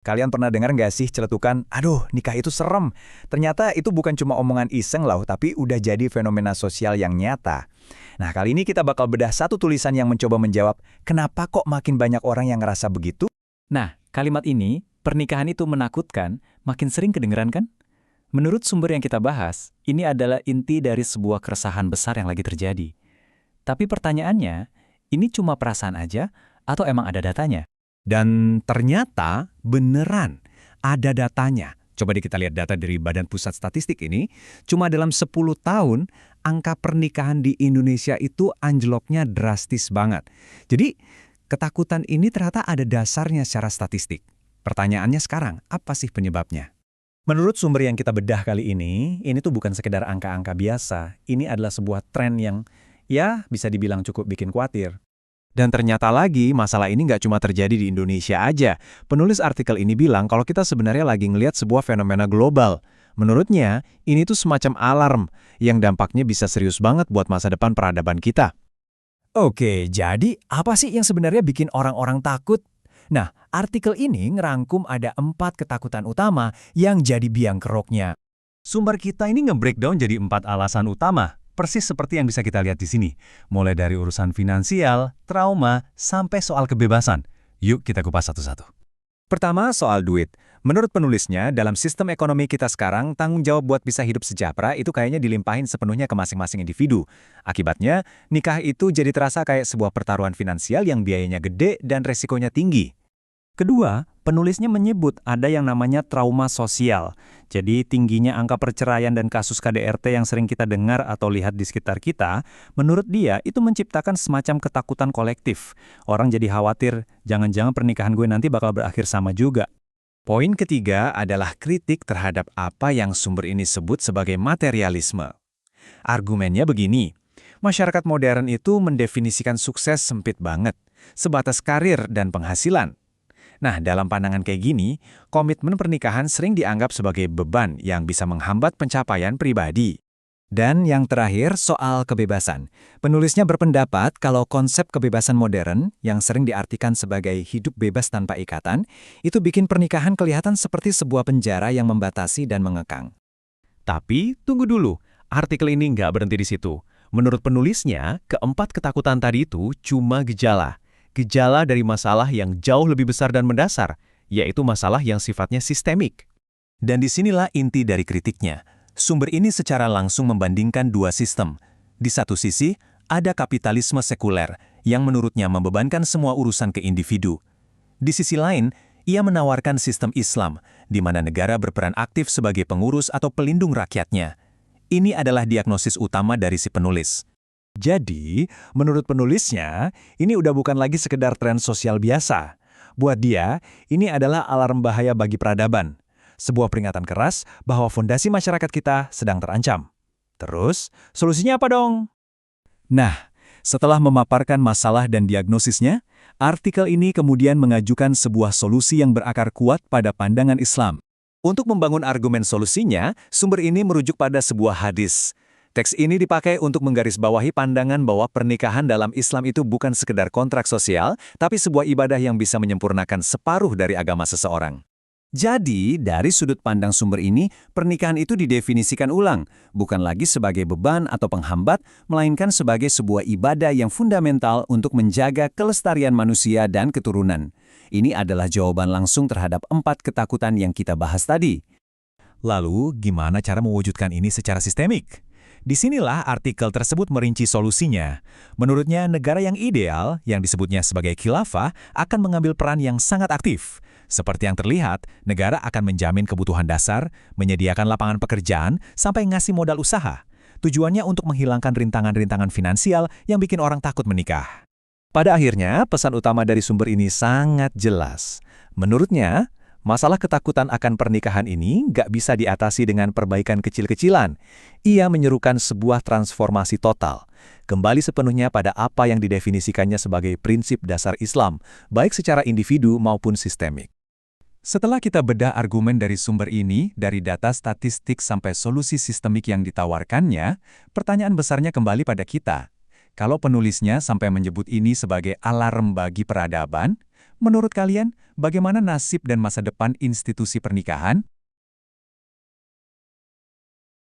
Kalian pernah dengar nggak sih celetukan, aduh nikah itu serem. Ternyata itu bukan cuma omongan iseng loh, tapi udah jadi fenomena sosial yang nyata. Nah kali ini kita bakal bedah satu tulisan yang mencoba menjawab, kenapa kok makin banyak orang yang ngerasa begitu? Nah, kalimat ini, pernikahan itu menakutkan, makin sering kedengeran kan? Menurut sumber yang kita bahas, ini adalah inti dari sebuah keresahan besar yang lagi terjadi. Tapi pertanyaannya, ini cuma perasaan aja atau emang ada datanya? Dan ternyata beneran ada datanya. Coba deh kita lihat data dari Badan Pusat Statistik ini, cuma dalam 10 tahun, angka pernikahan di Indonesia itu anjloknya drastis banget. Jadi, ketakutan ini ternyata ada dasarnya secara statistik. Pertanyaannya sekarang, apa sih penyebabnya? Menurut sumber yang kita bedah kali ini tuh bukan sekedar angka-angka biasa. Ini adalah sebuah tren yang, ya bisa dibilang cukup bikin khawatir. Dan ternyata lagi, masalah ini nggak cuma terjadi di Indonesia aja. Penulis artikel ini bilang kalau kita sebenarnya lagi ngelihat sebuah fenomena global. Menurutnya, ini tuh semacam alarm yang dampaknya bisa serius banget buat masa depan peradaban kita. Oke, jadi apa sih yang sebenarnya bikin orang-orang takut? Nah, artikel ini ngerangkum ada 4 ketakutan utama yang jadi biang keroknya. Sumber kita ini nge-breakdown jadi 4 alasan utama, persis seperti yang bisa kita lihat di sini. Mulai dari urusan finansial, trauma, sampai soal kebebasan. Yuk kita kupas satu-satu. Pertama, soal duit. Menurut penulisnya, dalam sistem ekonomi kita sekarang, tanggung jawab buat bisa hidup sejahtera itu kayaknya dilimpahin sepenuhnya ke masing-masing individu. Akibatnya, nikah itu jadi terasa kayak sebuah pertaruhan finansial yang biayanya gede dan resikonya tinggi. Kedua, penulisnya menyebut ada yang namanya trauma sosial. Jadi tingginya angka perceraian dan kasus KDRT yang sering kita dengar atau lihat di sekitar kita, menurut dia itu menciptakan semacam ketakutan kolektif. Orang jadi khawatir, jangan-jangan pernikahan gue nanti bakal berakhir sama juga. Poin ketiga adalah kritik terhadap apa yang sumber ini sebut sebagai materialisme. Argumennya begini, masyarakat modern itu mendefinisikan sukses sempit banget, sebatas karir dan penghasilan. Nah, dalam pandangan kayak gini, komitmen pernikahan sering dianggap sebagai beban yang bisa menghambat pencapaian pribadi. Dan yang terakhir, soal kebebasan. Penulisnya berpendapat kalau konsep kebebasan modern, yang sering diartikan sebagai hidup bebas tanpa ikatan, itu bikin pernikahan kelihatan seperti sebuah penjara yang membatasi dan mengekang. Tapi, tunggu dulu, artikel ini nggak berhenti di situ. Menurut penulisnya, keempat ketakutan tadi itu cuma gejala. Gejala dari masalah yang jauh lebih besar dan mendasar, yaitu masalah yang sifatnya sistemik. Dan disinilah inti dari kritiknya. Sumber ini secara langsung membandingkan dua sistem. Di satu sisi, ada kapitalisme sekuler, yang menurutnya membebankan semua urusan ke individu. Di sisi lain, ia menawarkan sistem Islam, di mana negara berperan aktif sebagai pengurus atau pelindung rakyatnya. Ini adalah diagnosis utama dari si penulis. Jadi, menurut penulisnya, ini udah bukan lagi sekedar tren sosial biasa. Buat dia, ini adalah alarm bahaya bagi peradaban. Sebuah peringatan keras bahwa fondasi masyarakat kita sedang terancam. Terus, solusinya apa dong? Nah, setelah memaparkan masalah dan diagnosisnya, artikel ini kemudian mengajukan sebuah solusi yang berakar kuat pada pandangan Islam. Untuk membangun argumen solusinya, sumber ini merujuk pada sebuah hadis. Teks ini dipakai untuk menggarisbawahi pandangan bahwa pernikahan dalam Islam itu bukan sekedar kontrak sosial, tapi sebuah ibadah yang bisa menyempurnakan separuh dari agama seseorang. Jadi, dari sudut pandang sumber ini, pernikahan itu didefinisikan ulang, bukan lagi sebagai beban atau penghambat, melainkan sebagai sebuah ibadah yang fundamental untuk menjaga kelestarian manusia dan keturunan. Ini adalah jawaban langsung terhadap 4 ketakutan yang kita bahas tadi. Lalu, gimana cara mewujudkan ini secara sistemik? Disinilah artikel tersebut merinci solusinya. Menurutnya, negara yang ideal, yang disebutnya sebagai khilafah, akan mengambil peran yang sangat aktif. Seperti yang terlihat, negara akan menjamin kebutuhan dasar, menyediakan lapangan pekerjaan, sampai ngasih modal usaha. Tujuannya untuk menghilangkan rintangan-rintangan finansial yang bikin orang takut menikah. Pada akhirnya, pesan utama dari sumber ini sangat jelas. Menurutnya, masalah ketakutan akan pernikahan ini nggak bisa diatasi dengan perbaikan kecil-kecilan. Ia menyerukan sebuah transformasi total. Kembali sepenuhnya pada apa yang didefinisikannya sebagai prinsip dasar Islam, baik secara individu maupun sistemik. Setelah kita bedah argumen dari sumber ini, dari data statistik sampai solusi sistemik yang ditawarkannya, pertanyaan besarnya kembali pada kita. Kalau penulisnya sampai menyebut ini sebagai alarm bagi peradaban, menurut kalian, bagaimana nasib dan masa depan institusi pernikahan?